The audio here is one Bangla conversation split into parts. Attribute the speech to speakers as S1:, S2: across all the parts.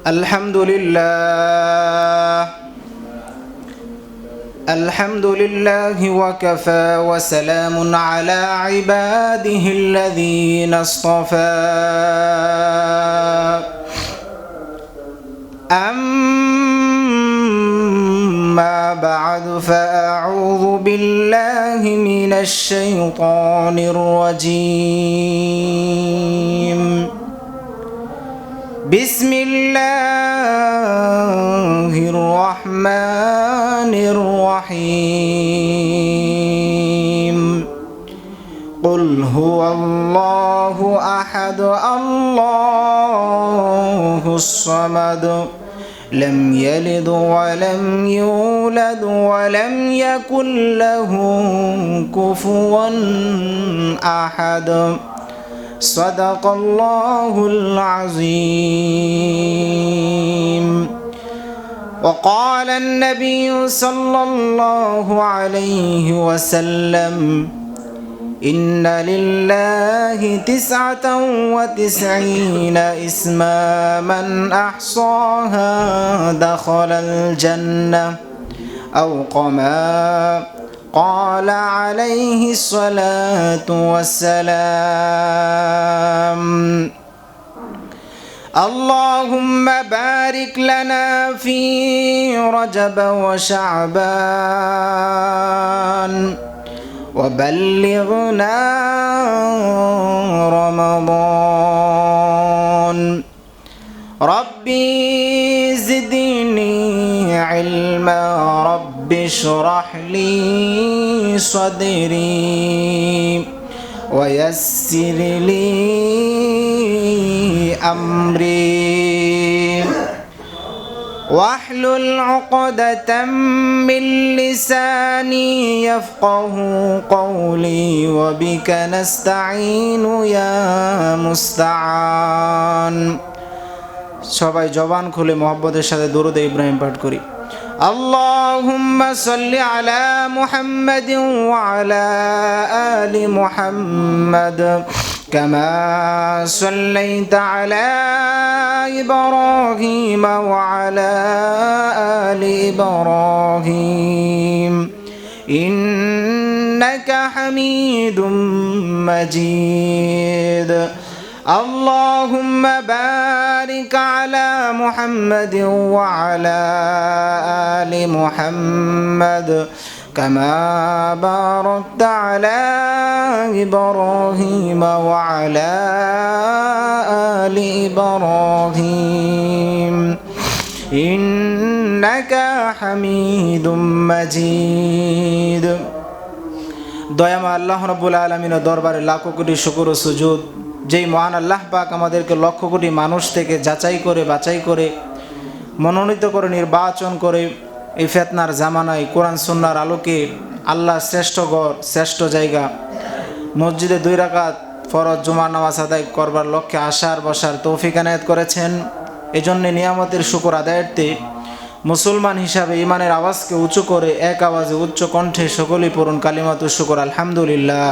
S1: الحمد لله وكفى وسلام على عباده الذين اصطفى أما بعد فأعوذ بالله من الشيطان الرجيم بسم الله الرحمن الرحيم قل هو الله أحد الله الصمد لم يلد ولم يولد ولم يكن له كفوا أحد صدق الله العظيم وقال النبي صلى الله عليه وسلم إن لله 99 اسما من أحصاها دخل الجنة أو كما قال عليه الصلاة والسلام اللهم بارك لنا في رجب وشعبان وبلغنا رمضان ربي زدني علما رب اشرح لي صدري ويسر لي أمري واحلل عقدة من لساني يفقه قولي وبك نستعين يا مستعان সবাই জবান খুলে মোহাব্বতের সাথে দরুদ ইব্রাহিম পাঠ করি اللهم صل على محمد وعلى آل محمد كما صليت على إبراهيم وعلى آل إبراهيم إنك حميد مجيد اللهم بارك على محمد وعلى آل محمد كما باركت على إبراهيم وعلى آل إبراهيم إنك حميد مجيد দয়াময় আল্লাহ রাব্বুল আলামিনের দরবারে লাখো কোটি শুকর ও সুজুদ যেই মহান আল্লাহ পাক আমাদেরকে লক্ষ কোটি মানুষ থেকে যাচাই করে বাছাই করে মনোনীত করে নির্বাচন করে এই ফিতনার জামানায় কোরআন সুন্নাহর আলোকে আল্লাহ শ্রেষ্ঠ গড় শ্রেষ্ঠ জায়গা মসজিদে 2 রাকাত ফরজ জুমার নামাজ আদায় করবার লক্ষ্যে আসার বসার তৌফিক এনায়েত করেছেন। এজন্য নিয়ামতের শুকর আদায়ার্থে মুসলমান হিসাবে ইমানের আওয়াজকে উঁচু করে এক আওয়াজে উচ্চ কণ্ঠে সকলেই পড়ুন কালিমাতুশ শুকর আলহামদুলিল্লাহ।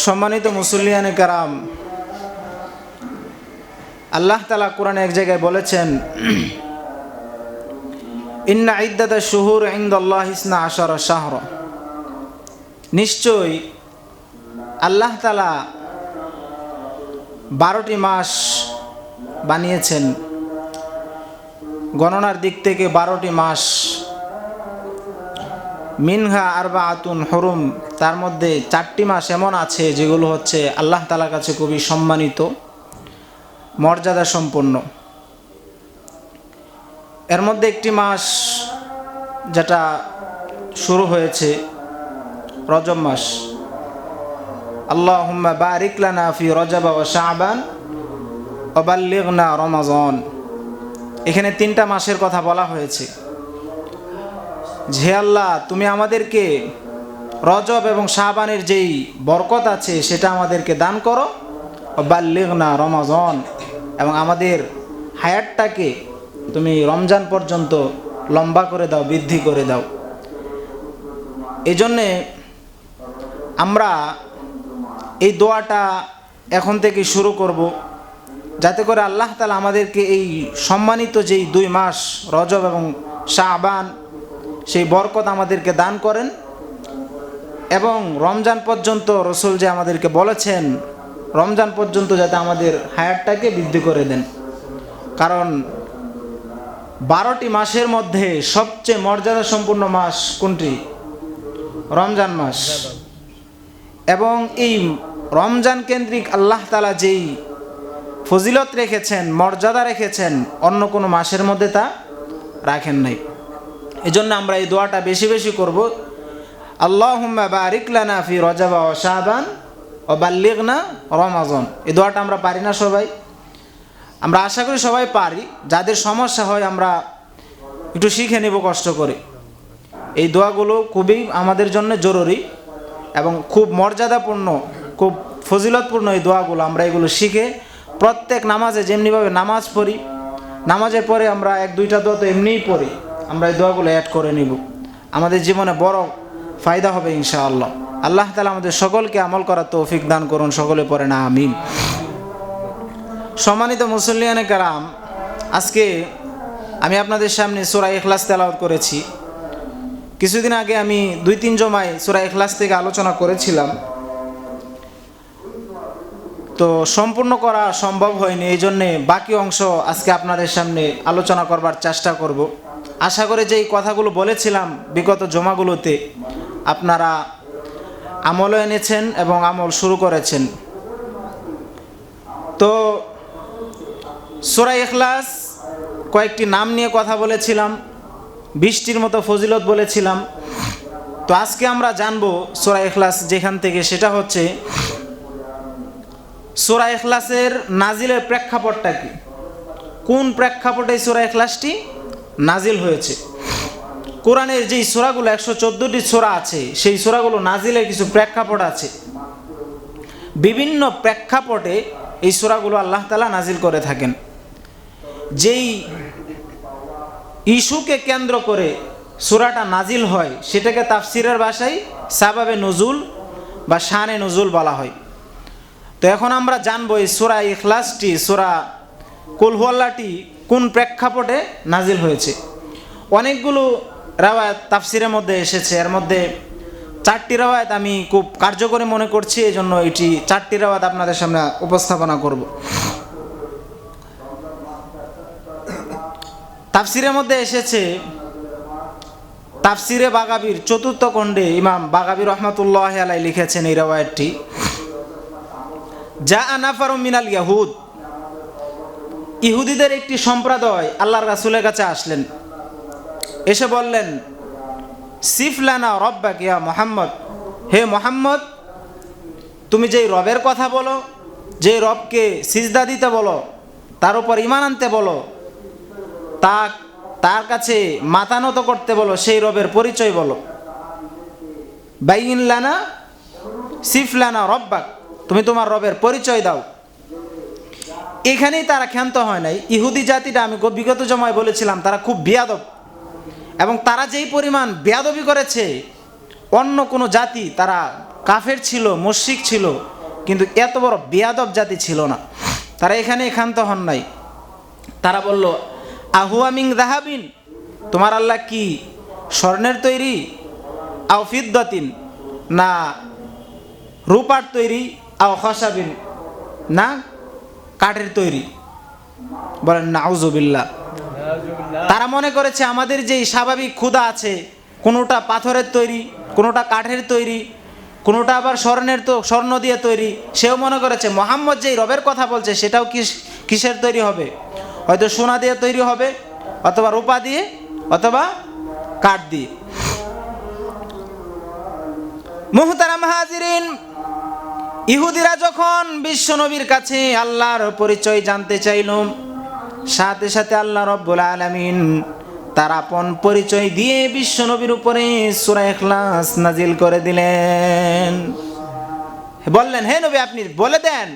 S1: সম্মানিত মুসল্লিয়ানে কারাম, আল্লাহ তাআলা কোরআনে এক জায়গায় বলেছেন ইন্না ইদ্দাতাশ শুহুর ইনদাল্লাহি 12 শাহরা, নিশ্চয়ই আল্লাহ তাআলা 12টি মাস বানিয়েছেন। গণনার দিক থেকে 12টি মাস, মিনহা আরবাআতুন হুরুম, তার মধ্যে 4টি মাস এমন আছে যেগুলো হচ্ছে আল্লাহ তাআলার কাছে খুবই সম্মানিত মর্যাদা সম্পন্ন। এর মধ্যে একটি মাস যেটা শুরু হয়েছে রজব মাস। আল্লাহুম্মা বারিক লানা ফি রজব ওয়া শাবান ওয়া বাল্লিগনা রমাজান। এখানে 3টা মাসের কথা বলা হয়েছে। হে আল্লাহ, তুমি আমাদেরকে রজব এবং শাবানের যেই বরকত আছে সেটা আমাদেরকে দান করো। বাল্লিগনা রমাজান, এবং আমাদের হায়াতটাকে তুমি রমজান পর্যন্ত লম্বা করে দাও, বৃদ্ধি করে দাও। এজন্যে আমরা এই দোয়াটা এখন থেকে শুরু করব। যাতে করে আল্লাহ তাআলা আমাদেরকে এই সম্মানিত যেই 2 মাস রজব এবং শাবান সেই বরকত আমাদেরকে দান করেন এবং রমজান পর্যন্ত রসুল যে আমাদেরকে বলেছেন রমজান পর্যন্ত যাতে আমাদের হায়াতটাকে বৃদ্ধি করে দেন। কারণ 12টি মাসের মধ্যে সবচেয়ে মর্যাদা সম্পূর্ণ মাস কোনটি? রমজান মাস। এবং এই রমজান কেন্দ্রিক আল্লাহ তাআলা যেই ফজিলত রেখেছেন, মর্যাদা রেখেছেন, অন্য কোনো মাসের মধ্যে তা রাখেন নাই। এজন্য আমরা এই দোয়াটা বেশি বেশি করব, আল্লাহুম্মা বারিক লানা ফি রজব ওয়া শাবান ওয়া বাল্লিগনা রমাজান। এই দোয়াটা আমরা পারি না সবাই? আমরা আশা করি সবাই পারি। যাদের সমস্যা হয় আমরা একটু শিখে নেব কষ্ট করে। এই দোয়াগুলো খুবই আমাদের জন্য জরুরি এবং খুব মর্যাদাপূর্ণ, খুব ফজিলতপূর্ণ এই দোয়াগুলো। আমরা এগুলো শিখে প্রত্যেক নামাজে যেমনিভাবে নামাজ পড়ি, নামাজের পরে আমরা 1-2টা দোয়া তো এমনিই পড়ি, আমরা এই দোয়াগুলো অ্যাড করে নিব। আমাদের জীবনে বড় ফায়দা হবে ইনশাআল্লাহ। আল্লাহ তাআলা আমাদের সকলকে আমল করার তৌফিক দান করুন। সকলে পড়ে না আমিন। সম্মানিত মুসল্লিয়ানে কেরাম, আজকে আমি আপনাদের সামনে সূরা ইখলাস তেলাওয়াত করেছি। কিছুদিন আগে আমি 2-3 জমায় সূরা ইখলাস থেকে আলোচনা করেছিলাম, তো সম্পূর্ণ করা সম্ভব হয়নি। এই জন্যে বাকি অংশ আজকে আপনাদের সামনে আলোচনা করবার চেষ্টা করব। আশা করি যে এই কথাগুলো বলেছিলাম বিগত জমাগুলোতে আপনারা আমলও এনেছেন এবং আমল শুরু করেছেন। তো সূরা ইখলাস কয়েকটি নাম নিয়ে কথা বলেছিলাম, 20টির মতো ফজিলত বলেছিলাম। তো আজকে আমরা জানবো সূরা ইখলাস যেখান থেকে, সেটা হচ্ছে সূরা ইখলাসের নাজিলের প্রেক্ষাপটটা কি, কোন প্রেক্ষাপটে সূরা ইখলাসটি নাজিল হয়েছে। কোরআনের যেই সূরাগুলো 114টি সূরা আছে, সেই সূরাগুলো নাজিলের কিছু প্রেক্ষাপট আছে। বিভিন্ন প্রেক্ষাপটে এই সূরাগুলো আল্লাহ তাআলা নাজিল করে থাকেন। যেই ইস্যুকে কেন্দ্র করে সূরাটা নাজিল হয় সেটাকে তাফসিরের ভাষায় সাবাবে নুজুল বা শানে নুজুল বলা হয়। তো এখন আমরা জানবো এই সূরা ইখলাসটি, সূরা কুল হুয়াল্লাহটি কোন প্রেক্ষাপটে নাজিল হয়েছে। অনেকগুলো রাওয়ায়াত তাফসিরের মধ্যে এসেছে, এর মধ্যে 4টি রাওয়ায়াত আমি খুব কার্যকরী মনে করছি, এই জন্য এটি 4টি রাওয়ায়াত আপনাদের সামনে উপস্থাপনা করব। তাফসিরের মধ্যে এসেছে, তাফসিরে বাগাবির 4র্থ খণ্ডে ইমাম বাগাবী রহমাতুল্লাহি আলাইহি লিখেছেন এই রাওয়ায়াতটি, যা আনাফারুম মিনাল ইয়াহুদ, ইহুদিদের একটি সম্প্রদায় আল্লাহর রাসূলের কাছে আসলেন, এসে বললেন, সিফলানা রব্বাক ইয়া মুহাম্মদ, হে মুহাম্মদ তুমি যেই রবের কথা বলো, যেই রবকে সিজদা দিতে বলো, তার উপর ঈমান আনতে বলো, তার কাছে মাথা নত করতে বলো, সেই রবের পরিচয় বলো। বাইয়িন লানা সিফলানা রব্বাক, তুমি তোমার রবের পরিচয় দাও। এখানেই তারা ক্ষান্ত হয় নাই। ইহুদি জাতিটা আমি বিগত জমায় বলেছিলাম তারা খুব বেয়াদব, এবং তারা যেই পরিমাণ বেয়াদবি করেছে অন্য কোনো জাতি, তারা কাফের ছিল, মুশরিক ছিল, কিন্তু এত বড় বেয়াদব জাতি ছিল না। তারা এখানেই ক্ষান্ত হন নাই। তারা বলল, আহুয়া মিন যাহাবিন, তোমার আল্লাহ কি স্বর্ণের তৈরি, আও ফিদ্দাতিন, না রূপার তৈরি, আও খাসাবিন, না কাঠের তৈরি। বলেন নাউজুবিল্লাহ। তারা মনে করেছে আমাদের যেই স্বাভাবিক ক্ষুধা আছে, কোনোটা পাথরের তৈরি, কোনোটা কাঠের তৈরি, কোনোটা আবার স্বর্ণ দিয়ে তৈরি। সেও মনে করেছে মুহাম্মদ যেই রবের কথা বলছে সেটাও কিসের তৈরি হবে, হয়তো সোনা দিয়ে তৈরি হবে, অথবা রূপা দিয়ে, অথবা কাঠ দিয়ে। মুহতারাম হাজিরিন, ইহুদিরা যখন বিশ্বনবীর কাছে আল্লাহর পরিচয় জানতে চাইল, সাথে সাথে আল্লাহ রাব্বুল আলামিন তার আপন পরিচয় দিয়ে বিশ্বনবীর উপরে সূরা ইখলাস নাজিল করে দিলেন। বললেন, হে নবী আপনি বলে দেন,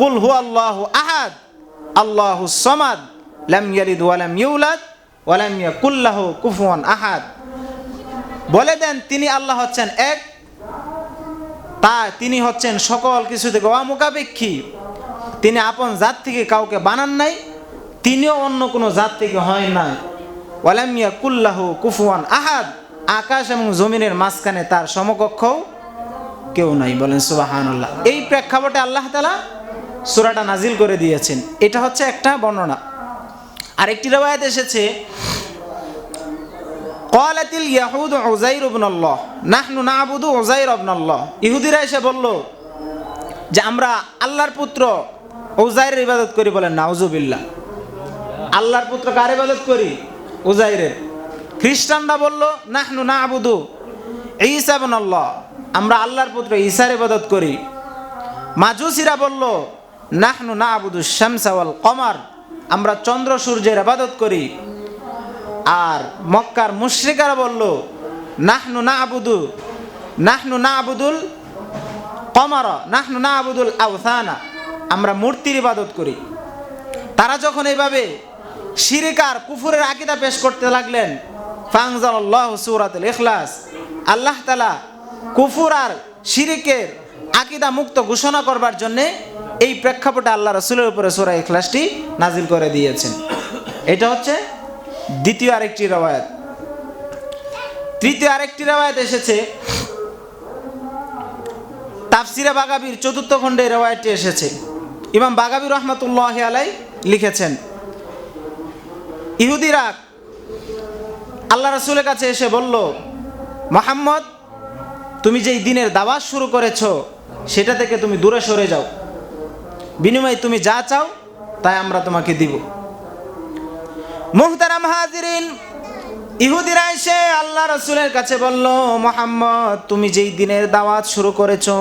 S1: কুল হুয়াল্লাহু আহাদ আল্লাহুস সামাদ লাম ইয়ালিদ ওয়া লাম ইউলাদ ওয়া লাম ইয়াকুল লাহু কুফুয়ান আহাদ। বলে দেন তিনি আল্লাহ হচ্ছেন এক, তিনি হচ্ছেন সকল কিছু থেকে অমুখাপেক্ষী, তিনি আপন জাত থেকে কাউকে বানান নাই, তিনিও অন্য কোনো জাত থেকে হয় নাই। ওয়ালাম ইয়াকুল্লাহু কুফুয়ান আহাদ, আকাশ এবং জমিনের মাঝখানে তার সমকক্ষও কেউ নাই। বলেন সুবহানাল্লাহ। এই প্রেক্ষাপটে আল্লাহ তাআলা সূরাটা নাজিল করে দিয়েছেন। এটা হচ্ছে একটা বর্ণনা। আরেকটি riwayat এসেছে, ক্বালাতিল ইয়াহুদ উযাইর ইবনুল্লাহ নাহনু না'বুদু উযাইর ইবনুল্লাহ। ইহুদিরা এসে বলল যে আমরা আল্লাহর পুত্র উযাইরের ইবাদত করি। বলেন নাউজুবিল্লাহ। আল্লাহর পুত্র কার ইবাদত করি? উযাইরের। খ্রিস্টানরা বলল নাহনু না'বুদু ঈসা ইবনুল্লাহ, আমরা আল্লাহর পুত্র ঈসার ইবাদত করি। মাজুসিরা বলল নাহনু না'বুদু শামসা ওয়াল কমার, আমরা চন্দ্র সূর্যের ইবাদত করি। আর মক্কার মুশরিকারা বলল নাহনু না'বুদুল কমার নাহনু না'বুদুল আওথানা, আমরা মূর্তির ইবাদত করি। তারা যখন এইভাবে শিরক আর কুফরের আকীদা পেশ করতে লাগলেন, ফানজালাল্লাহু সূরাতুল ইখলাস, আল্লাহ তাআলা কুফর আর শিরকের আকীদা মুক্ত ঘোষণা করবার জন্য এই প্রেক্ষাপটে আল্লাহ রাসূলের উপরে সূরা ইখলাসটি নাজিল করে দিয়েছেন। এটা হচ্ছে দ্বিতীয় আরেকটি riwayat। তৃতীয় আরেকটি riwayat এসেছে, তাফসিরে বাগাবীর ৪র্থ খণ্ডে riwayatটি এসেছে। ইমাম বাগাবী রাহমাতুল্লাহি আলাইহি লিখেছেন, ইহুদিরা আল্লাহ রাসূলের কাছে এসে বলল, মুহাম্মদ তুমি যেই দিনের দাওয়াত শুরু করেছো সেটা থেকে তুমি দূরে সরে যাও, বিনিময়ে তুমি যা চাও তাই আমরা তোমাকে দিব। মুহতারাম হাজিরিন, ইহুদিরা এসে আল্লাহ রাসূলের কাছে বলল, মুহাম্মদ তুমি যেই দিনের দাওয়াত শুরু করেছো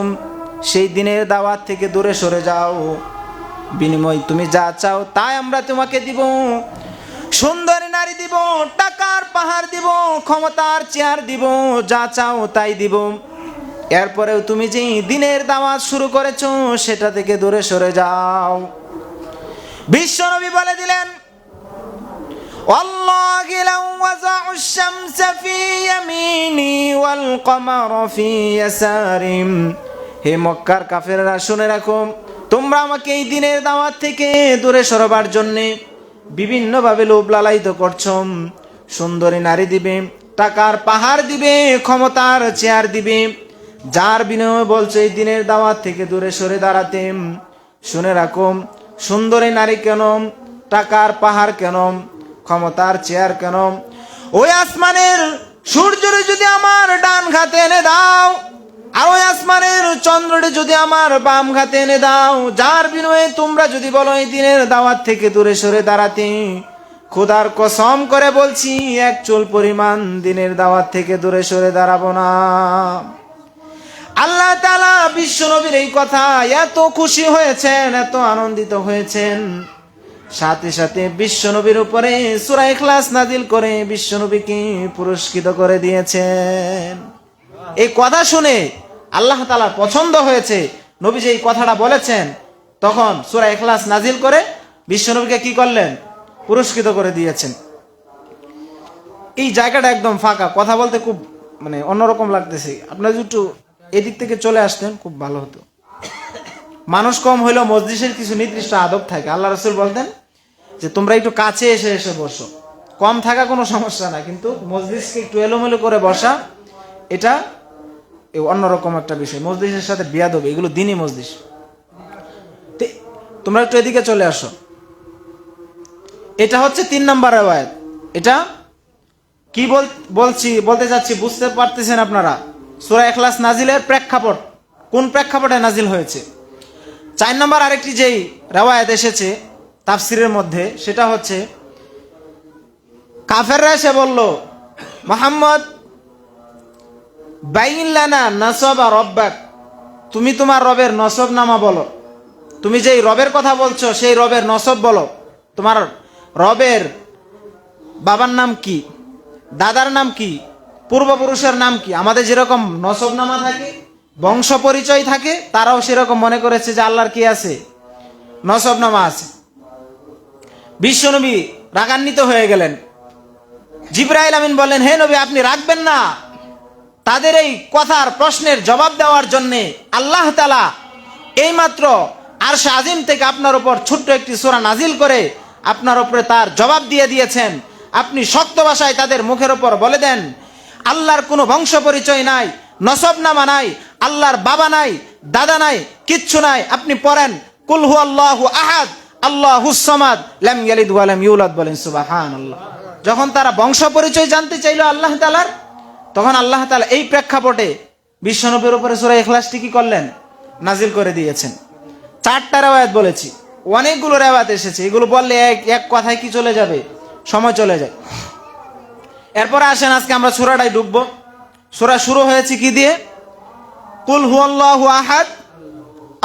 S1: সেই দিনের দাওয়াত থেকে দূরে সরে যাও, বিনিময়ে তুমি যা চাও তাই আমরা তোমাকে দিব। সুন্দরী নারী দিব, টাকার পাহাড় দিব, ক্ষমতার চেয়ার দিব, যা চাও তাই দিব। এরপরেও তুমি যেই দিনের দাওয়াত শুরু করেছো সেটা থেকে দূরে সরে যাও। বিশ্বনবী বলে দিলেন, ওয়াল্লাহি লাউ ওয়াযা'ু আশ-শামসা ফি ইয়ামিনি ওয়াল কমারা ফি ইয়াসারি, হে মক্কার কাফেররা শুনে রাখো, তোমরা আমাকে এই দিনের দাওয়াত থেকে দূরে সরবার জন্য বিভিন্নভাবে লোভ লালায়িত করছো। সুন্দরী নারী দিবে, টাকার পাহাড় দিবে, ক্ষমতার চেয়ার দিবে, যার বিনিময়ে বলছো এই দিনের দাওয়াত থেকে দূরে সরে দাঁড়াতে। শুনে রাখো, সুন্দরী নারী কেন, টাকার পাহাড় কেন, ক্ষমতার চেয়ার কেন, ওই আসমানের সূর্যরে যদি আমার ডান হাতে এনে দাও আর ওই আসমানের চন্দ্ররে যদি আমার বাম হাতে এনে দাও, যার বিনিময়ে তোমরা যদি বলো এই দিনের দাওয়াত থেকে দূরে সরে দাঁড়াতে, খোদার কসম করে বলছি এক চুল পরিমাণ দিনের দাওয়াত থেকে দূরে সরে দাঁড়াবো না। আল্লাহ তাআলা বিশ্বনবীর এই কথা এত খুশি হয়েছেন, এত আনন্দিত হয়েছেন, সাথে সাথে বিশ্বনবীর উপরে সূরা ইখলাস নাজিল করে বিশ্বনবীকে পুরস্কৃত করে দিয়েছেন। এই কথা শুনে আল্লাহ তাআলার পছন্দ হয়েছে, নবী যে এই কথাটা বলেছেন, তখন সূরা ইখলাস নাজিল করে বিশ্বনবীকে কি করলেন? পুরস্কৃত করে দিয়েছেন। এই জায়গাটা একদম ফাঁকা, কথা বলতে খুব অন্যরকম লাগতেছে। আপনারা যদি একটু এদিক থেকে চলে আসতেন খুব ভালো হতো। মানুষ কম হইলেও মজলিসের কিছু নির্দিষ্ট আদব থাকে। আল্লাহ রাসূল বলতেন যে তোমরা একটু কাছে এসে এসে বসো, কম থাকা কোনো সমস্যা না, কিন্তু মজলিসকে একটু এলোমেলো করে বসা এটা অন্যরকম একটা বিষয়। মজলিসের সাথে বিয়াদবি, এগুলো দিনই মজলিস। তোমরা একটু এদিকে চলে আসো। এটা হচ্ছে 3 নম্বর riwayat। এটা কি বলতে চাচ্ছি বুঝতে পারতেছেন আপনারা? সূরা ইখলাস নাজিলের প্রেক্ষাপট, কোন প্রেক্ষাপটে নাজিল হয়েছে। 4 নম্বর আরেকটি যেই riwayat এসেছে তাফসিরের মধ্যে, সেটা হচ্ছে কাফেররা এসে বলল, মুহাম্মদ বাইন লানা নাসাবা রব্বাক, তুমি তোমার রবের নসব নামা বলো, তুমি যেই রবের কথা বলছো সেই রবের নসব বলো, তোমার রবের বাবার নাম কি, দাদার নাম কি, পূর্বপুরুষের নাম কি। আমাদের যেরকম নসব নামা থাকে, বংশ পরিচয় থাকে, তারাও সেরকম মনে করেছে যে আল্লাহর কি আছে, নসব নামা আছে। বিশ্বনবী রাগান্বিত হয়ে গেলেন। জিবরাইল আমিন বললেন, হে নবী আপনি রাখবেন না, তাদের এই কথার প্রশ্নের জবাব দেওয়ার জন্যে আল্লাহ তাআলা এইমাত্র আরশে আজিম থেকে আপনার উপর ছোট্ট একটি সূরা নাজিল করে আপনার উপরে তার জবাব দিয়ে দিয়েছেন। আপনি শক্ত ভাষায় তাদের মুখের উপর বলে দেন, আল্লাহর কোনো বংশ পরিচয় নাই, নসবনামা নাই, আল্লাহর বাবা নাই, দাদা নাই, কিচ্ছু নাই। আপনি পড়েন কুল হু আল্লাহু আহাদ আল্লাহুস সামাদ লাম ইয়ালিদ ওয়া লাম ইউলাদ, বলেন সুবহানাল্লাহ। যখন তারা বংশ পরিচয় জানতে চাইল আল্লাহ তাআলার, তখন আল্লাহ তাআলা এই প্রেক্ষাপটে বিশ্বনবীর উপরে সূরা ইখলাসটি কি করলেন? নাজিল করে দিয়েছেন। 4টা রিওয়ায়াত বলেছি, অনেকগুলো রিওয়ায়াত এসেছে, এগুলো বললে এক কথায় কি চলে যাবে, সময় চলে যায়। এরপরে আসেন আজকে আমরা সূরাটাই ঢুকবো। সূরা শুরু হয়েছে কি দিয়ে? কুল হু আল্লাহু আহাদ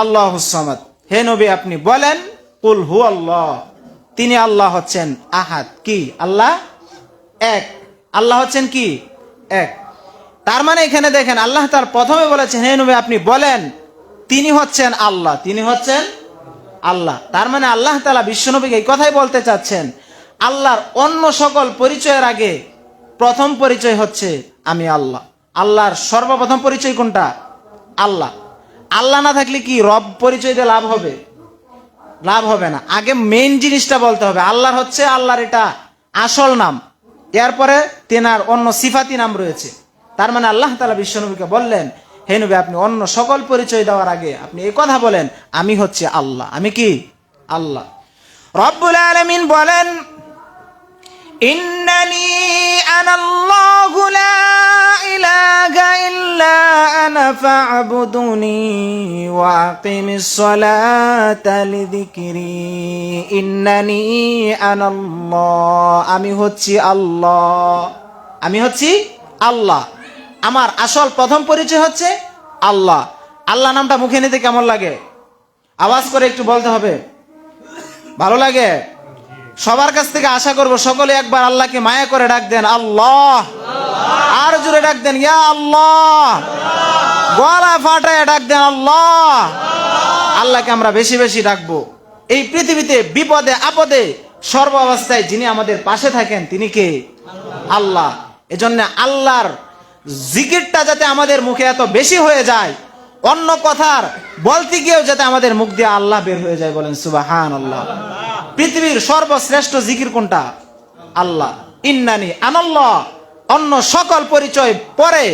S1: আল্লাহুস সামাদ। হে নবী আপনি বলেন কুল হু আল্লাহ, তিনি আল্লাহ হচ্ছেন আহাদ, কি আল্লাহ এক, আল্লাহ হচ্ছেন কি এক। তার মানে এখানে দেখেন আল্লাহ তার প্রথমে বলেছেন হে নবী আপনি বলেন তিনি হচ্ছেন আল্লাহ, তিনি হচ্ছেন আল্লাহ। তার মানে আল্লাহ তাআলা বিশ্বনবীকে এই কথাই বলতে চাচ্ছেন, আল্লাহর অন্য সকল পরিচয়ের আগে প্রথম পরিচয় হচ্ছে আমি আল্লাহ। আল্লাহর সর্বপ্রথম পরিচয় কোনটা? আল্লাহ। আল্লাহ না থাকলে কি রব পরিচয় দিয়ে লাভ হবে? লাভ হবে না। আগে মেইন জিনিসটা বলতে হবে, আল্লাহর হচ্ছে আল্লাহর এটা আসল নাম, এরপরে তেনার অন্য সিফাতি নাম রয়েছে। তার মানে আল্লাহ তাআলা বিশ্বনবীকে বললেন হে নবী আপনি অন্য সকল পরিচয় দেওয়ার আগে আপনি এই কথা বলেন আমি হচ্ছে আল্লাহ, আমি কি আল্লাহ। রব্বুল আলামিন বলেন ইন্নানি আনাল্লাহু লা ইলাহা ইল্লা আনা ফা'বুদুনি ওয়া আকিমিস সালাতা লিযিকরি। ইন্নানি আনাল্লাহ, আমি হচ্ছি আল্লাহ, আমি হচ্ছি আল্লাহ। আমার আসল প্রথম পরিচয় হচ্ছে আল্লাহ। আল্লাহ নামটা মুখে নিতে কেমন লাগে? আওয়াজ করে একটু বলতে হবে, ভালো লাগে? সবার কাছ থেকে আশা করব সকলে একবার আল্লাহকে মায়া করে ডাক দেন আল্লাহ, আর জোরে ডাক দেন ইয়া আল্লাহ, গলা ফাটায় ডাক দেন আল্লাহ। আল্লাহকে আমরা বেশি বেশি ডাকবো। এই পৃথিবীতে বিপদে আপদে সর্ব অবস্থায় যিনি আমাদের পাশে থাকেন তিনি কে? আল্লাহ। এজন্য আল্লাহর জিকিরটা যাতে আমাদের মুখে এত বেশি হয়ে যায়, অন্য কথার বলতে গিয়েও যাতে আমাদের মুখ দিয়ে আল্লাহ বের হয়ে যায়, বলেন সুবহানাল্লাহ। পৃথিবীর সর্বশ্রেষ্ঠ জিকির কোনটা? আল্লাহ। ইন্নানি আনাল্লাহ, অন্য সকল পরিচয় পরে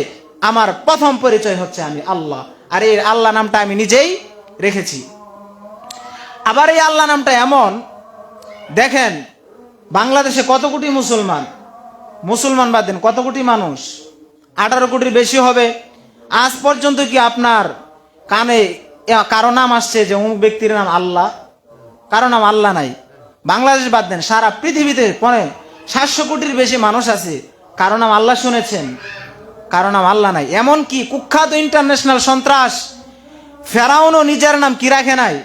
S1: আমার প্রথম পরিচয় হচ্ছে আমি আল্লাহ। আর এই আল্লাহ নামটা আমি নিজেই রেখেছি। আবার এই আল্লাহ নামটা এমন, দেখেন বাংলাদেশে কত কোটি মুসলমান, মুসলমান বাদ দেন কত কোটি মানুষ? 18 কোটির বেশি হবে। আজ পর্যন্ত কি আপনার কানে কারো নাম আসছে যে অমুক ব্যক্তির নাম আল্লাহ? কারো নাম আল্লাহ নাই। বাংলাদেশ বাদ দেন, সারা পৃথিবীতে 700 কোটির বেশি মানুষ আছে, কারো নাম আল্লাহ শুনেছেন? কারো নাম আল্লাহ নাই। এমনকি কুখ্যাত ইন্টারন্যাশনাল সন্ত্রাস ফেরাউনও নিজের নাম কি রাখে নাই?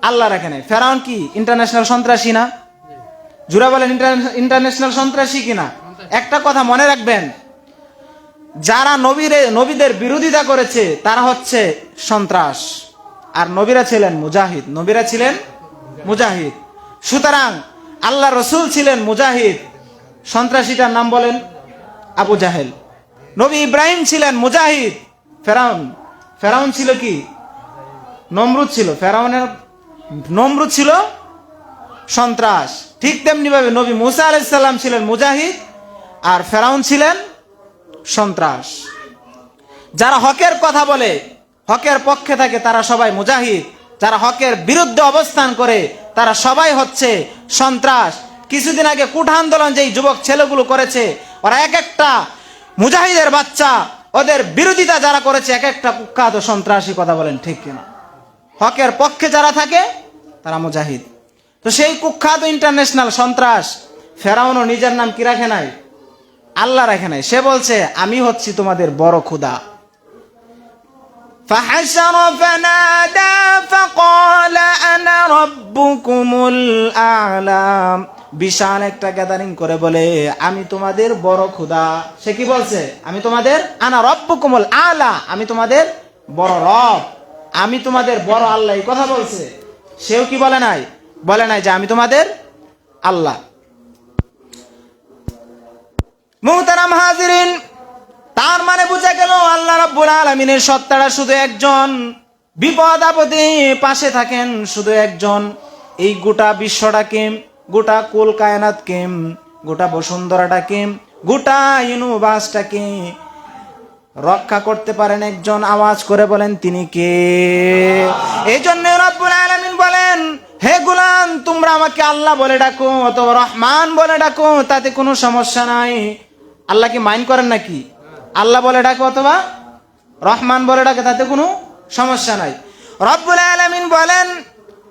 S1: আল্লাহ রাখে নাই। ফেরাউন কি ইন্টারন্যাশনাল সন্ত্রাসী না? জুরা বলেন ইন্টারন্যাশনাল সন্ত্রাসী কিনা? একটা কথা মনে রাখবেন, যারা নবীদের বিরোধিতা করেছে তারা হচ্ছে সন্ত্রাস, আর নবীরা ছিলেন মুজাহিদ, নবীরা ছিলেন মুজাহিদ। সুতরাং আল্লাহ রসুল ছিলেন মুজাহিদ, সন্ত্রাসীটার নাম বলেন আবু জাহেল। নবী ইব্রাহিম ছিলেন মুজাহিদ, ফেরাউন ছিল কি? নমরুদ ছিল। নমরুদ ছিল সন্ত্রাস। ঠিক তেমনি ভাবে নবী মুসা আলাইহিস সালাম ছিলেন মুজাহিদ, আর ফেরাউন ছিলেন সন্ত্রাস। যারা হকের কথা বলে, হকের পক্ষে থাকে তারা সবাই মুজাহিদ, যারা হকের বিরুদ্ধে অবস্থান করে তারা সবাই হচ্ছে সন্ত্রাস। কিছুদিন আগে কুঠা আন্দোলন যেই যুবক ছেলেগুলো করেছে, ওরা এক একটা মুজাহিদের বাচ্চা, ওদের বিরোধিতা যারা করেছে এক একটা কুখ্যাত সন্ত্রাসী, কথা বলেন ঠিক কিনা? হকের পক্ষে যারা থাকে তারা মুজাহিদ। তো সেই কুখ্যাত ইন্টারন্যাশনাল সন্ত্রাস ফেরাউনও নিজের নাম কি রাখে নাই? আল্লাহ রাখে নাই। সে বলছে আমি হচ্ছি তোমাদের বড় খোদা। فحشر فنادى فقال أنا ربكم الأعلى, বিশাল একটা গ্যাদারিং করে বলে আমি তোমাদের বড় খোদা। সে কি বলছে? আমি তোমাদের আনা রব্বুকুমুল আলা, আমি তোমাদের বড় রব, আমি তোমাদের বড় আল্লাহ, এই কথা বলছে। সেও কি বলে নাই? বলে নাই যে আমি তোমাদের আল্লাহ। মুহতারাম হাজিরিন, তার মানে বোঝা গেল আল্লাহ রাব্বুল আলামিনের সত্তাটা শুধু একজন, বিপদ আপদে পাশে থাকেন শুধু একজন। এই গোটা বিশ্বটাকে, গোটা কুল কায়নাতকে, গোটা বসুন্ধরাটাকে, গোটা ইউনিভার্সটাকে রক্ষা করতে পারেন একজন। আওয়াজ করে বলেন তিনি কে? এই জন্য রব্বুল আলামিন বলেন, হে গোলাম, তোমরা আমাকে আল্লাহ বলে ডাকো অথবা রহমান বলে ডাকো, তাতে কোনো সমস্যা নাই। আল্লাহ কি মাইন্ড করেন নাকি? আল্লাহ বলে ডাকো অথবা রহমান বলে ডাকে, তাতে কোনো সমস্যা নাই। রব্বুল আলামিন বলেন,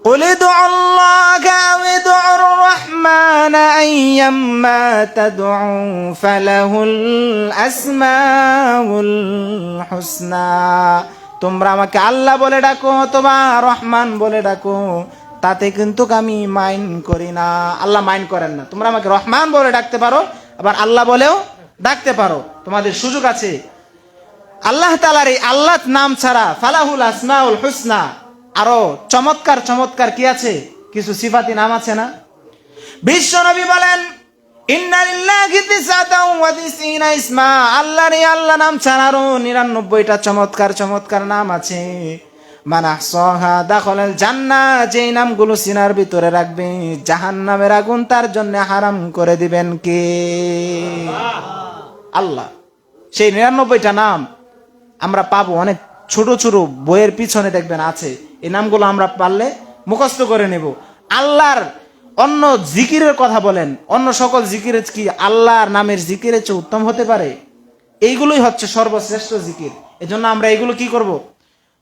S1: قل ادعوا الله أو ادعوا الرحمن أيما تدعوا فله الأسماء الحسنى। তোমরা আমাকে আল্লাহ বলে ডাকো অথবা রহমান বলে ডাকো, তাতে কিন্তু আমি মাইন্ড করি না। আল্লাহ মাইন্ড করেন না। তোমরা আমাকে রহমান বলে ডাকতে পারো, আবার আল্লাহ বলেও ডাকতে পারো, তোমাদের সুযোগ আছে। আল্লাহ তাআলার এই আল্লাহ নাম ছাড়া ফালাহুল আসমাউল হুসনা আরো চমৎকার চমৎকার কি আছে? কিছু সিফাতি নাম আছে না? বিশ্ব নবী বলেন, ইন্না লিল্লাহি তিসআতাও ওয়া তিসঈনা ইসমা। আল্লাহর এই আল্লাহ নাম ছাড়া আরো 99টা চমৎকার চমৎকার নাম আছে। মান আহসাহা দাখালাল জান্নাহ। যেই নামগুলো সিনার ভিতরে রাখবে, জাহান্নামের আগুন তার জন্য হারাম করে দিবেন কে? আল্লাহ। সেই 99টা নাম আমরা পাবো অনেক ছোট ছোট বইয়ের পিছনে দেখবেন আছে। এই নামগুলো আমরা পারলে মুখস্থ করে নেব। আল্লাহর অন্য জিকিরের কথা বলেন, অন্য সকল জিকিরের কি আল্লাহর নামের জিকিরের চেয়ে উত্তম হতে পারে? এইগুলোই হচ্ছে সর্বশ্রেষ্ঠ জিকির। এজন্য আমরা এইগুলো কি করব?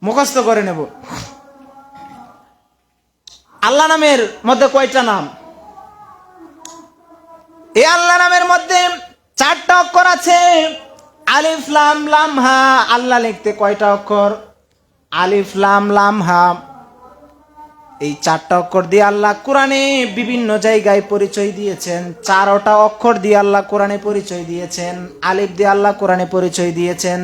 S1: মুখস্থ করে নেব। আল্লাহ নামের মধ্যে কয়টা নাম? এই আল্লাহ নামের মধ্যে 4টা অক্ষর আছে। আলিফ লাম লাম হা। আল্লাহ লিখতে কয়টা অক্ষর? আলিফ লাম লাম হা। এই 4টা অক্ষর দিয়ে আল্লাহ কোরআনে বিভিন্ন জায়গায় পরিচয় দিয়েছেন। 4টা অক্ষর দিয়ে আল্লাহ কোরআনে পরিচয় দিয়েছেন। আলিফ দিয়ে আল্লাহ কোরআনে পরিচয় দিয়েছেন,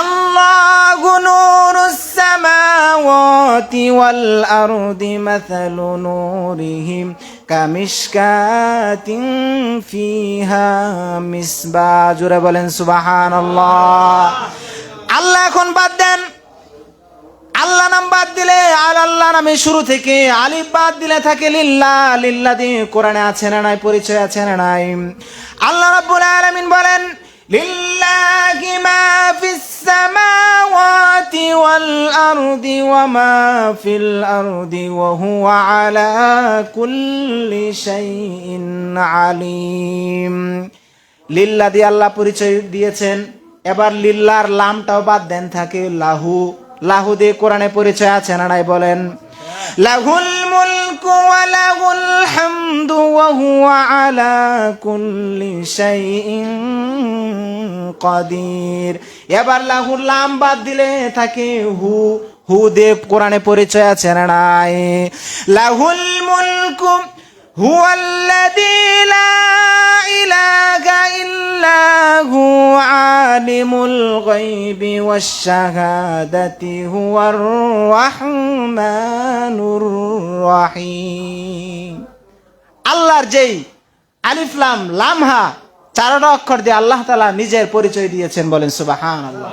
S1: আল্লাহু নূরুস সামাওয়াতি ওয়াল আরদি মাসালু নূরিহি কামিশকাতিন ফিহা মিসবাহ। জোরে বলেন সুবহানাল্লাহ। আল্লাহ এখন বাদ দেন, আল্লাহ নাম বাদ দিলে আর আল্লাহ নামে শুরু থেকে আলিফ বাদ দিলে থাকে লিল্লাহ। লিল্লাহ দিয়ে কোরআনে আছে না নাই? পরিচয় আছে না নাই? আল্লাহ রাব্বুল আলামিন বলেন, লিল্লাহি মা ফিস সামাওয়াতি ওয়াল আরদি ওয়া মা ফিল আরদি ওয়া হুয়া আলা কুল্লি শাইইন আলিম। লিল্লাহ দিয়ে আল্লাহ পরিচয় দিয়েছেন। এবার লিল্লাহর লামটাও বাদ দেন, থাকে লাহু। লাহু দিয়ে কোরআনে পরিচয় আছে না নাই? বলেন, লাহুল মুলকু ওয়া লাহুল হামদু ওয়া হুয়া আলা কুল্লি শাইইন কাদির। এবার লাহুল লাম বাদ দিলে থাকে হু। হু দিয়ে কোরআনে পরিচয় আছে না নাই? লাহুল মুলকু হুয়াল্লাযী লা ইলাহা ইল্লা হু আলিমুল গায়বি ওয়াশ শাহাদাতি হুয়ার রাহমানুর রাহিম। আল্লাহর যেই আলিফ লাম লাম হা 4টা অক্ষর দিয়ে আল্লাহ তাআলা নিজের পরিচয় দিয়েছেন। বলেন সুবহানাল্লাহ।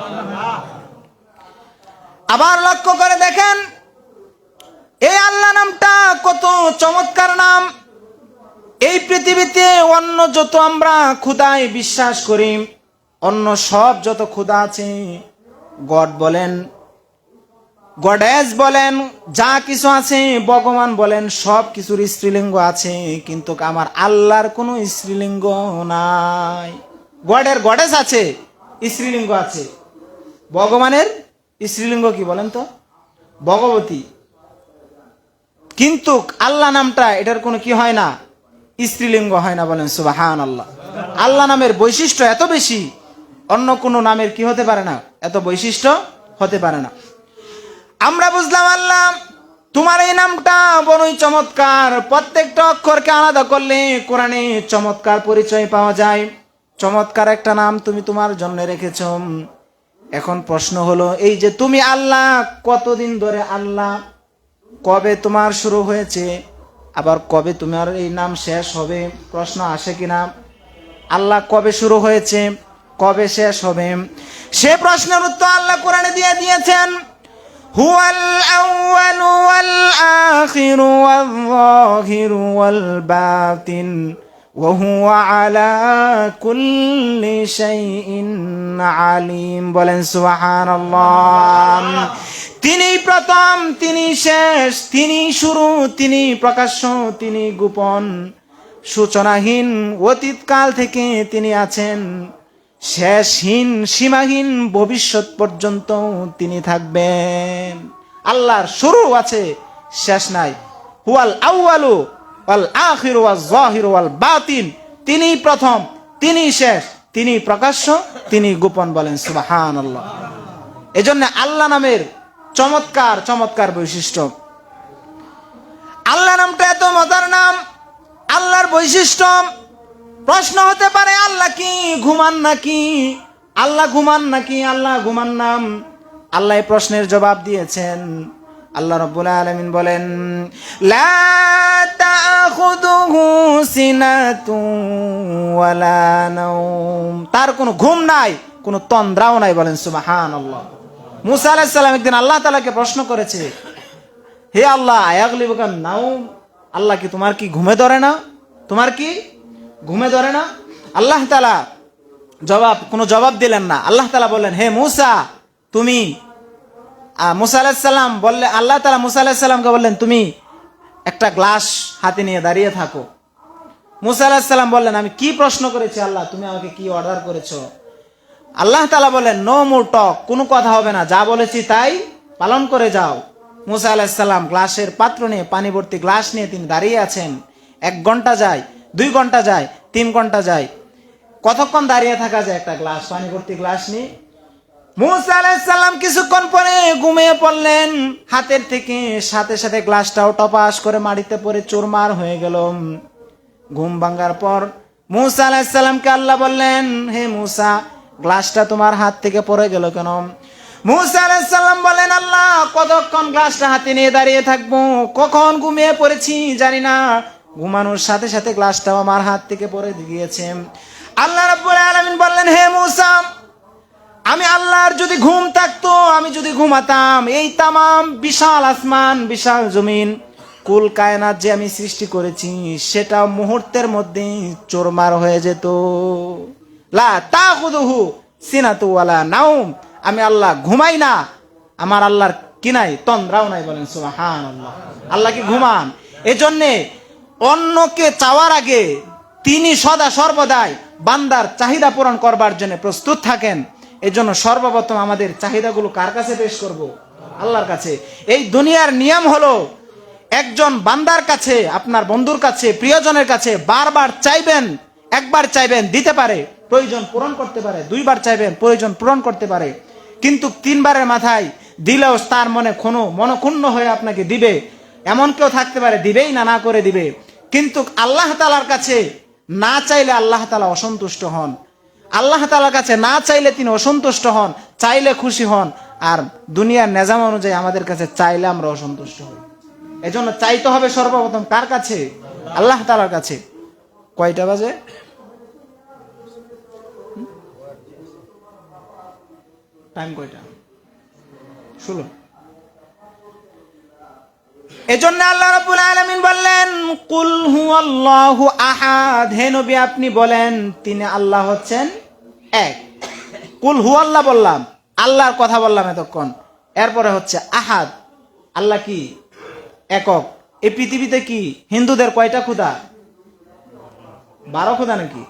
S1: আবার লক্ষ্য করে দেখেন, এই আল্লাহ নামটা কত চমৎকার নাম। এই পৃথিবীতে অন্য যত আমরা খোদায় বিশ্বাস করি, অন্য সব যত খোদা আছে, গড বলেন, গডেস বলেন, যা কিছু আছে, ভগবান বলেন, সব কিছুর স্ত্রীলিঙ্গ আছে, কিন্তু আমার আল্লাহর কোনো স্ত্রীলিঙ্গ নাই। গডের গডেস আছে, স্ত্রীলিঙ্গ আছে। ভগবানের স্ত্রীলিঙ্গ কি বলেন তো? ভগবতী। কিন্তু আল্লাহ নামটা এটার কোনো কি হয় না? স্ত্রীলিঙ্গ হয় না। বলেন সুবহানাল্লাহ। আল্লাহ নামের বৈশিষ্ট্য এত বেশি, অন্য কোনো নামের কি হতে পারে না? এত বৈশিষ্ট্য হতে পারে না। আমরা বুঝলাম আল্লাহ তোমার এই নামটা বড়ই চমৎকার। প্রত্যেকটা অক্ষরকে আলাদা করলে কোরআনে চমৎকার পরিচয় পাওয়া যায়। চমৎকার একটা নাম তুমি তোমার জন্য রেখেছ। এখন প্রশ্ন হলো, এই যে তুমি আল্লাহ, কতদিন ধরে আল্লাহ? কবে তোমার শুরু হয়েছে, আবার কবে তোমার এই নাম শেষ হবে? প্রশ্ন আসে কিনা? আল্লাহ কবে শুরু হয়েছে, কবে শেষ হবে? সে প্রশ্নের উত্তর আল্লাহ কোরআনে দিয়ে দিয়েছেন। হুয়াল আউয়ালু ওয়াল আখিরু ওয়াল যাহিরু ওয়াল বাতিন ওয়া হুয়া আলা কুল্লি শাইইন আলিম। বলেন সুবহানাল্লাহ। তিনি প্রথম, তিনি শেষ, তিনি শুরু, তিনি প্রকাশ্য, তিনি গোপন, সূচনাহীন অতীতকাল থেকে তিনি আছেন, শেষহীন সীমাহীন ভবিষ্যৎ পর্যন্ত তিনি থাকবেন। আল্লাহর শুরু আছে, শেষ নাই। হুয়াল আউয়ালু ওয়াল আখিরু ওয়াজ যাহিরু ওয়াল বাতিন, তিনি প্রথম, তিনি শেষ, তিনি প্রকাশ্য, তিনি গোপন। বলেন সুবহানাল্লাহ। এজন্য আল্লাহ নামের চমৎকার চমৎকার বৈশিষ্ট্য। আল্লাহ নামটা এত মজার নাম, আল্লাহর বৈশিষ্ট্য। প্রশ্ন হতে পারে আল্লাহ কি ঘুমান নাকি? আল্লাহ ঘুমান নাকি? আল্লাহ ঘুমান নাম? আল্লাহ এই প্রশ্নের জবাব দিয়েছেন। আল্লাহ রাব্বুল আলামিন বলেন, লা তাখুযুহু সিনাতুন ওয়ালা নাওম, তার কোনো ঘুম নাই, কোনো তন্দ্রাও নাই। বলেন সুবহানাল্লাহ। মুসা আলাইহিস সালাম একদিন আল্লাহ তাআলাকে প্রশ্ন করেছে, হে আল্লাহ, আয়াগলিবুকা নাওম, আল্লাহ কি তোমার কি ঘুমে ধরে না? তোমার কি ঘুমে ধরে না? আল্লাহ তাআলা কোনো জবাব দিলেন না। আল্লাহ তাআলা বললেন, হে মুসা, তুমি মুসা আলাইহিস সালাম বললে, আল্লাহ তাআলা মুসা আলাইহিস সালামকে বললেন, তুমি একটা গ্লাস হাতে নিয়ে দাঁড়িয়ে থাকো। মুসা আলাইহিস সালাম বললেন, আমি কি প্রশ্ন করেছি আল্লাহ, তুমি আমাকে কি অর্ডার করেছো? আল্লাহ তাআলা বলেন, নো মোর টক, কোনো কথা হবে না, যা বলেছি তাই পালন করে যাও। মুসা আলাইহিস সালাম গ্লাসের পাত্র নিয়ে, পানি ভর্তি গ্লাস নিয়ে তিনি দাঁড়িয়ে আছেন। 1 ঘন্টা যায়, 2 ঘন্টা যায়, 3 ঘন্টা যায়। কতক্ষণ দাঁড়িয়ে থাকা যায় একটা গ্লাস, পানি ভর্তি গ্লাস নিয়ে? মুসা আলাইহিস সালাম কিছুক্ষণ পরে ঘুমিয়ে পড়লেন। হাতের থেকে সাথে সাথে গ্লাসটাও টপাস করে মাটিতে পড়ে চুরমার হয়ে গেল। ঘুম ভাঙার পর মুসা আলাইহিস সালামকে আল্লাহ বললেন, হে মুসা, গ্লাসটা তোমার হাত থেকে পড়ে গেল কেন? মুসা আলাইহিস সালাম বলেন, আল্লাহ, কতক্ষণ গ্লাসটা হাতে নিয়ে দাঁড়িয়ে থাকবো? কখন ঘুমিয়ে পড়েছি জানি না, ঘুমানোর সাথে সাথে গ্লাসটাও আমার হাত থেকে পড়ে গিয়েছে। আল্লাহ রাব্বুল আলামিন বললেন, হে মুসা, আমি আল্লাহর যদি ঘুম থাকতো, আমি যদি ঘুমাতাম, এই তামাম বিশাল আসমান, বিশাল জমিন, কুল কায়নাত যে আমি সৃষ্টি করেছি, সেটা মুহূর্তের মধ্যে চোরমার হয়ে যেত। লা তাখুযুহু সিনাতু ওয়ালা নাওম, আমি আল্লাহ ঘুমাই না, আমার আল্লাহর কি নাই, তন্দ্রাও নাই। বলেন সুবহানাল্লাহ। আল্লাহ কি ঘুমান? এজন্যে অন্যকে চাওয়ার আগে তিনি সদা সর্বদাই বান্দার চাহিদা পূরণ করবার জন্য প্রস্তুত থাকেন। এই জন্য সর্বপ্রথম আমাদের চাহিদাগুলো কার কাছে পেশ করব? আল্লাহর কাছে। এই দুনিয়ার নিয়ম হলো, একজন বান্দার কাছে, আপনার বন্ধুর কাছে, প্রিয়জনের কাছে বারবার চাইবেন, একবার চাইবেন দিতে পারে, প্রয়োজন পূরণ করতে পারে, 2 বার চাইবেন, প্রয়োজন পূরণ করতে পারে, কিন্তু 3 বারের মাথায় দিলেও তার মনক্ষুণ্ণ হয়ে আপনাকে দিবে, এমন কেউ থাকতে পারে, দিবেই না, না করে দিবে। কিন্তু আল্লাহ তাআলার কাছে না চাইলে আল্লাহ তাআলা অসন্তুষ্ট হন। আল্লাহ তাআলার কাছে না চাইলে তিনি অসন্তুষ্ট হন, চাইলে খুশি হন। আর দুনিয়ার নিজাম অনুযায়ী আমাদের কাছে চাইলে আমরা অসন্তুষ্ট হই। এজন্য চাইতে হবে সর্বপ্রথম কার কাছে? আল্লাহ তাআলার কাছে। কয়টা বাজে? টাইম কয়টা? 16। এজন্য আল্লাহ রাব্বুল আলামিন বললেন, কুল হুয়াল্লাহু আহাদ, হে নবী আপনি বলেন তিনি আল্লাহ হচ্ছেন এক। কুল হুয়াল্লাহ বললাম, আল্লাহর কথা বললাম এতক্ষণ, এরপরে হচ্ছে আহাদ, আল্লাহ কি একক। এই পৃথিবীতে কি হিন্দুদের কয়টা খোদা? 12 খোদা নাকি?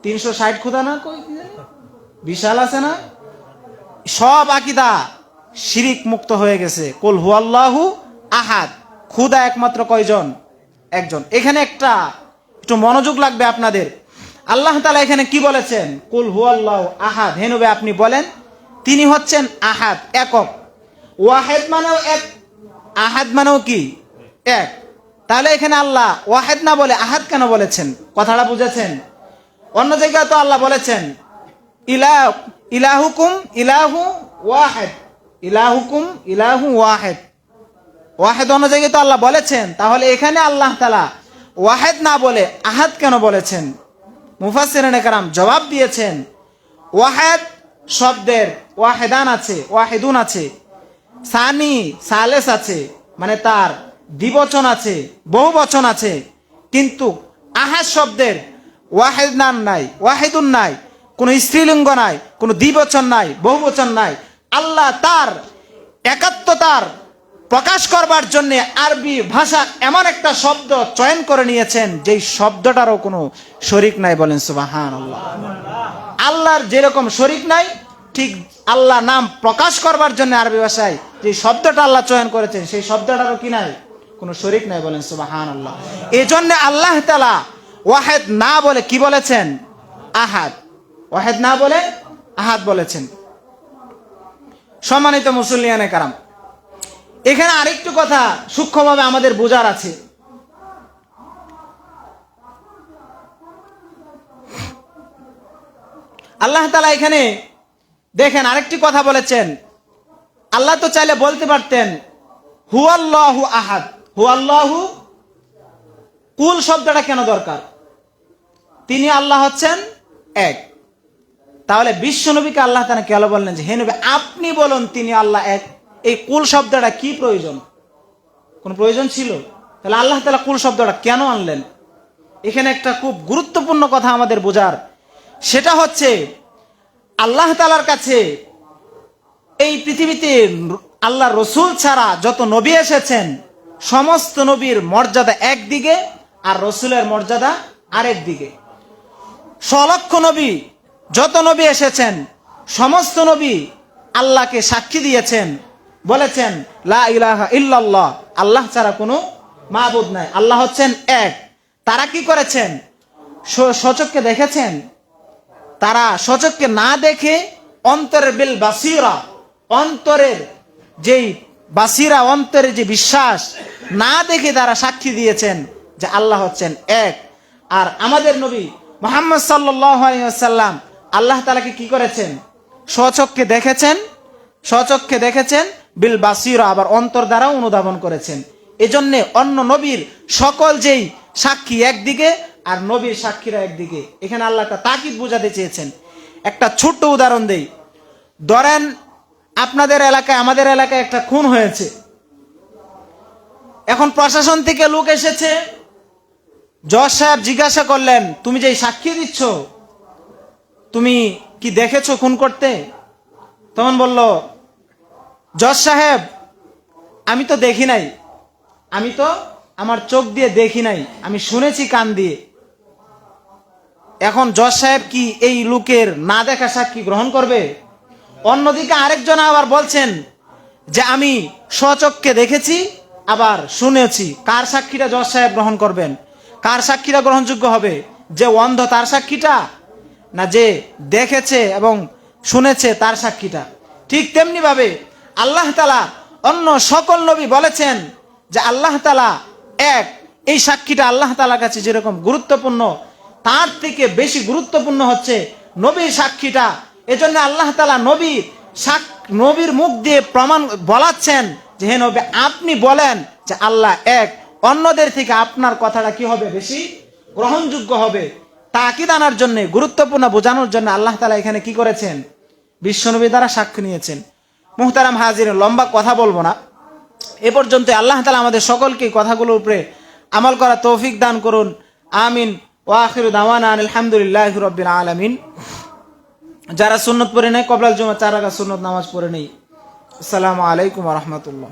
S1: 360 খোদা না? বিশাল আছে না? সব আকীদা শিরিক মুক্ত হয়ে গেছে। কুল হুয়াল্লাহু আহাদ, খোদা একমাত্র কয়জন? একজন। এখানে একটু মনোযোগ লাগবে আপনাদের। আল্লাহ তাআলা এখানে কি বলেছেন? কুল হুয়াল্লাহু আহাদ, হে নবী আপনি বলেন তিনি হচ্ছেন আহাদ, একক। ওয়াহিদ মানেও এক, আহাদ মানেও কি এক। তাহলে এখানে আল্লাহ ওয়াহিদ না বলে আহাদ কেন বলেছেন? কথাটা বুঝেছেন? অন্য জায়গায় তো আল্লাহ বলেছেন ইলাহুকুম ইলাহু ওয়াহিদ, ইলাহুকুম ইলাহু ওয়াহিদ, ওয়াহিদ অন্য জায়গায় তো আল্লাহ বলেছেন। তাহলে এখানে আল্লাহ তাআলা ওয়াহিদ না বলে আহাদ কেন বলেছেন? মুফাসসিরিনে কেরাম জবাব দিয়েছেন, ওয়াহিদ শব্দের ওয়াহেদান আছে, ওয়াহেদুন আছে, সানি সালেস আছে, মানে তার দ্বিবচন আছে, বহু বচন আছে, কিন্তু আহাদ শব্দের ওয়াহেদান নাই, ওয়াহেদুন নাই, কোনো স্ত্রীলিঙ্গ নাই, কোনো দ্বিবচন নাই, বহু বচন নাই। আল্লাহ তার একাত্মতার প্রকাশ করবার জন্য আরবি ভাষা এমন একটা শব্দ চয়ন করে নিয়েছেন যেই শব্দটারও কোনো শরিক নাই। বলেন সুবহানাল্লাহ। আল্লাহর যেরকম শরিক নাই, ঠিক আল্লাহ নাম প্রকাশ করবার জন্য আরবি ভাষায় যে শব্দটা আল্লাহ চয়ন করেছেন সেই শব্দটারও কি নাই, কোনো শরিক নাই। বলেন সুবহানাল্লাহ। এই জন্য আল্লাহ তাআলা ওয়াহেদ না বলে কি বলেছেন? আহাদ। ওয়াহেদ না বলে আহাদ বলেছেন। সম্মানিত মুসল্লিয়ানে কারাম, এখানে আরেকটু কথা সূক্ষ্মভাবে আমাদের বোঝার আছে। আল্লাহ তাআলা এখানে দেখেন আরেকটি কথা বলেছেন। আল্লাহ তো চাইলে বলতে পারতেন হুয়াল্লাহু আহাদ, হুয়াল্লাহু, কুল শব্দটা কেন দরকার? তিনি আল্লাহ হচ্ছেন এক। তাহলে বিশ্ব নবীকে আল্লাহ তাআলা কেন বললেন যে হে নবী আপনি বলুন তিনি আল্লাহ এক? এই কুল শব্দটা কি প্রয়োজন? কোন প্রয়োজন ছিল? তাহলে আল্লাহ তাআলা কুল শব্দটা কেন আনলেন? এখানে একটা খুব গুরুত্বপূর্ণ কথা আমাদের বোঝার, সেটা হচ্ছে আল্লাহ তাআলার কাছে এই পৃথিবীতে আল্লাহ রসুল ছাড়া যত নবী এসেছেন সমস্ত নবীর মর্যাদা একদিকে আর রসুলের মর্যাদা আরেক দিকে। সলক্ষ নবী যত নবী এসেছেন সমস্ত নবী আল্লাহকে সাক্ষী দিয়েছেন, বলেছেন লা ইলাহা ইল্লাল্লাহ, আল্লাহ ছাড়া কোনো মাবুদ নাই, আল্লাহ হচ্ছেন এক। তারা কি করেছেন? সচক্ষে দেখেছেন? তারা সচক্ষে না দেখে অন্তরের বিল বাসিরা, অন্তরের যেই বাসিরা, অন্তরের যে বিশ্বাস, না দেখে তারা সাক্ষী দিয়েছেন যে আল্লাহ হচ্ছেন এক। আর আমাদের নবী মুহাম্মদ সাল্লাল্লাহু আলাইহি ওয়াসাল্লাম আল্লাহ তাআলাকে কি করেছেন? স্বচক্ষে দেখেছেন, স্বচক্ষে দেখেছেন, বিল বাসিরা, আবার অন্তর দ্বারা অনুধাবন করেছেন। এজন্য অন্য নবীর সকল যেই সাক্ষী একদিকে আর নবীর সাক্ষীরা একদিকে। এখানে আল্লাহ একটা তাকিদ বোঝাতে চেয়েছেন। একটা ছোট্ট উদাহরণ দেই। ধরেন আপনাদের এলাকায়, আমাদের এলাকায় একটা খুন হয়েছে। এখন প্রশাসন থেকে লোক এসেছে, জজ সাহেব জিজ্ঞাসা করলেন তুমি যেই সাক্ষী দিচ্ছ তুমি কি দেখেছো খুন করতে? তখন বলল জজ সাহেব আমি তো দেখি নাই, আমি তো আমার চোখ দিয়ে দেখি নাই, আমি শুনেছি কান দিয়ে। এখন জজ সাহেব কি এই লোকের না দেখা সাক্ষী গ্রহণ করবে? অন্যদিকে আরেকজন আবার বলছেন যে আমি স্বচক্ষে দেখেছি আবার শুনেছি। কার সাক্ষীটা জজ সাহেব গ্রহণ করবেন? কার সাক্ষীটা গ্রহণযোগ্য হবে? যে অন্ধ তার সাক্ষীটা, না যে দেখেছে এবং শুনেছে তার সাক্ষীটা? ঠিক তেমনি ভাবে আল্লাহ তাআলা অন্য সকল নবী বলেছেন যে আল্লাহ তাআলা এক। এই সাক্ষীটা আল্লাহ তাআলার কাছে যেরকম গুরুত্বপূর্ণ তার থেকে বেশি গুরুত্বপূর্ণ হচ্ছে নবীর সাক্ষীটা। এজন্য আল্লাহ তাআলা নবীর মুখ দিয়ে প্রমাণ বলাচ্ছেন যে হে নবী আপনি বলেন যে আল্লাহ এক, অন্যদের থেকে আপনার কথাটা কি হবে? বেশি গ্রহণযোগ্য হবে। তাকিদ আনার জন্য, গুরুত্বপূর্ণ বোঝানোর জন্য আল্লাহ তাআলা এখানে কি করেছেন? বিশ্বনবী দ্বারা সাক্ষ্য নিয়েছেন। মুহতারাম হাজিরিন, লম্বা কথা বলবো না, এ পর্যন্ত। আল্লাহ তাআলা আমাদের সকলকে কথাগুলোর উপরে আমল করা তৌফিক দান করুন। আমিন। ওয়া আখিরু দাওয়ানা আলহামদুলিল্লাহি রাব্বিল আলামিন। যারা সুন্নত পড়ে নেয় কবলাল জুমা 4 রাকাত সুন্নত নামাজ পড়ে নেই। আসসালামু আলাইকুম ওয়া রাহমাতুল্লাহ।